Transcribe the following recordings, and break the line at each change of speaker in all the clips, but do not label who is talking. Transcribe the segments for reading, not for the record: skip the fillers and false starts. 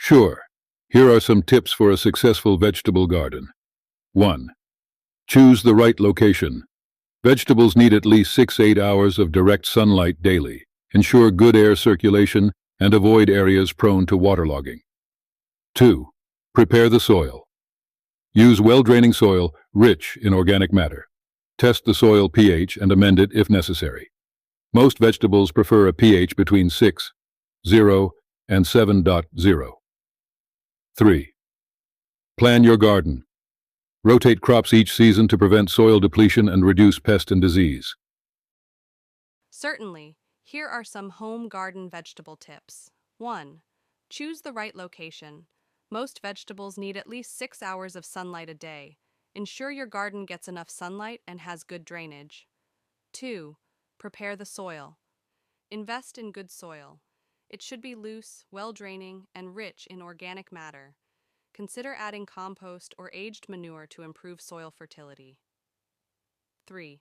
Sure. Here are some tips for a successful vegetable garden. 1. Choose the right location. Vegetables need at least 6-8 hours of direct sunlight daily. Ensure good air circulation and avoid areas prone to waterlogging. 2. Prepare the soil. Use well-draining soil rich in organic matter. Test the soil pH and amend it if necessary. Most vegetables prefer a pH between 6.0 and 7.0. 3. Plan your garden. Rotate crops each season to prevent soil depletion and reduce pest and disease.
Certainly. Here are some home garden vegetable tips. 1. Choose the right location. Most vegetables need at least 6 hours of sunlight a day. Ensure your garden gets enough sunlight and has good drainage. 2. Prepare the soil. Invest in good soil. It should be loose, well-draining, and rich in organic matter. Consider adding compost or aged manure to improve soil fertility. 3.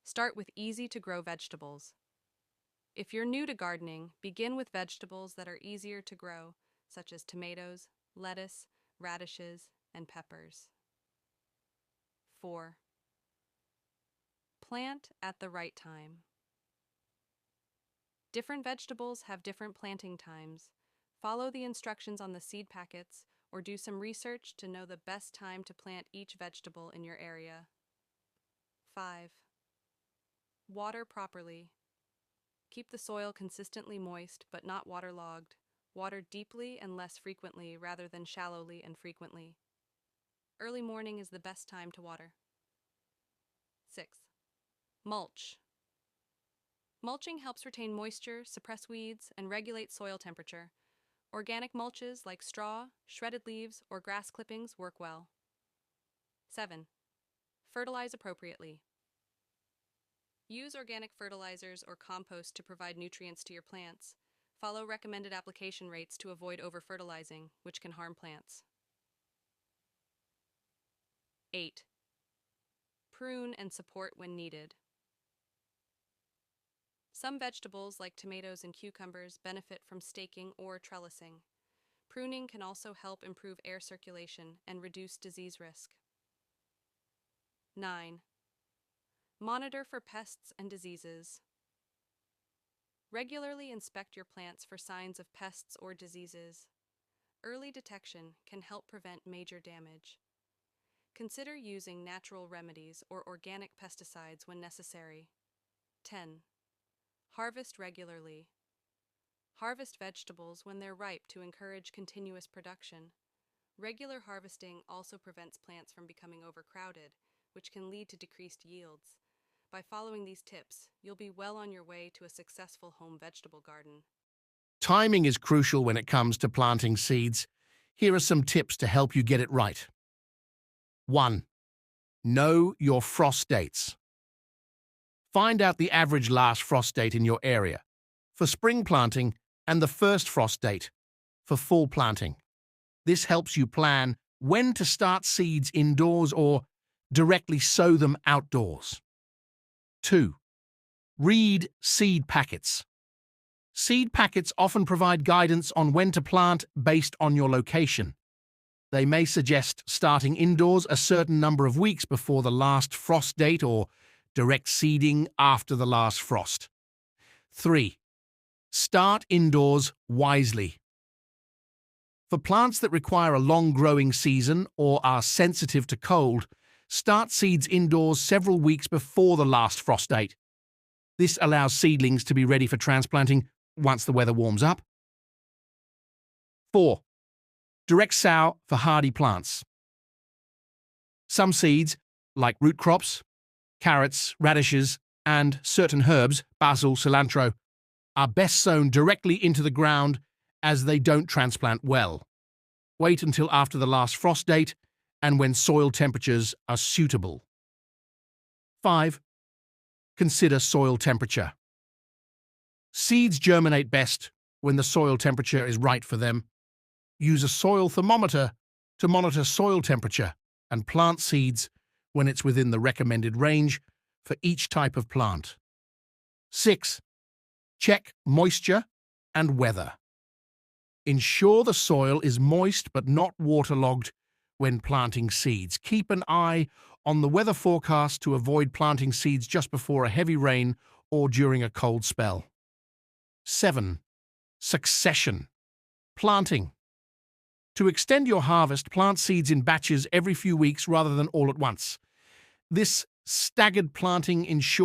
Start with easy-to-grow vegetables. If you're new to gardening, begin with vegetables that are easier to grow, such as tomatoes, lettuce, radishes, and peppers. 4. Plant at the right time. Different vegetables have different planting times. Follow the instructions on the seed packets or do some research to know the best time to plant each vegetable in your area. 5. Water properly. Keep the soil consistently moist but not waterlogged. Water deeply and less frequently rather than shallowly and frequently. Early morning is the best time to water. 6. Mulch. Mulching helps retain moisture, suppress weeds, and regulate soil temperature. Organic mulches like straw, shredded leaves, or grass clippings work well. 7. Fertilize appropriately. Use organic fertilizers or compost to provide nutrients to your plants. Follow recommended application rates to avoid over-fertilizing, which can harm plants. 8. Prune and support when needed. Some vegetables, like tomatoes and cucumbers, benefit from staking or trellising. Pruning can also help improve air circulation and reduce disease risk. 9. Monitor for pests and diseases. Regularly inspect your plants for signs of pests or diseases. Early detection can help prevent major damage. Consider using natural remedies or organic pesticides when necessary. 10. Harvest regularly. Harvest vegetables when they're ripe to encourage continuous production. Regular harvesting also prevents plants from becoming overcrowded, which can lead to decreased yields. By following these tips, you'll be well on your way to a successful home vegetable garden.
Timing is crucial when it comes to planting seeds. Here are some tips to help you get it right. 1. Know your frost dates. Find out the average last frost date in your area for spring planting and the first frost date for fall planting. This helps you plan when to start seeds indoors or directly sow them outdoors. 2. Read seed packets. Seed packets often provide guidance on when to plant based on your location. They may suggest starting indoors a certain number of weeks before the last frost date or direct seeding after the last frost. 3. Start indoors wisely. For plants that require a long growing season or are sensitive to cold, start seeds indoors several weeks before the last frost date. This allows seedlings to be ready for transplanting once the weather warms up. 4. Direct sow for hardy plants. Some seeds, like root crops, carrots, radishes, and certain herbs, basil, cilantro, are best sown directly into the ground as they don't transplant well. Wait until after the last frost date and when soil temperatures are suitable. 5. Consider soil temperature. Seeds germinate best when the soil temperature is right for them. Use a soil thermometer to monitor soil temperature and plant seeds when it's within the recommended range for each type of plant. 6. Check moisture and weather. Ensure the soil is moist but not waterlogged when planting seeds. Keep an eye on the weather forecast to avoid planting seeds just before a heavy rain or during a cold spell. 7. Succession planting. To extend your harvest, plant seeds in batches every few weeks rather than all at once. This staggered planting ensures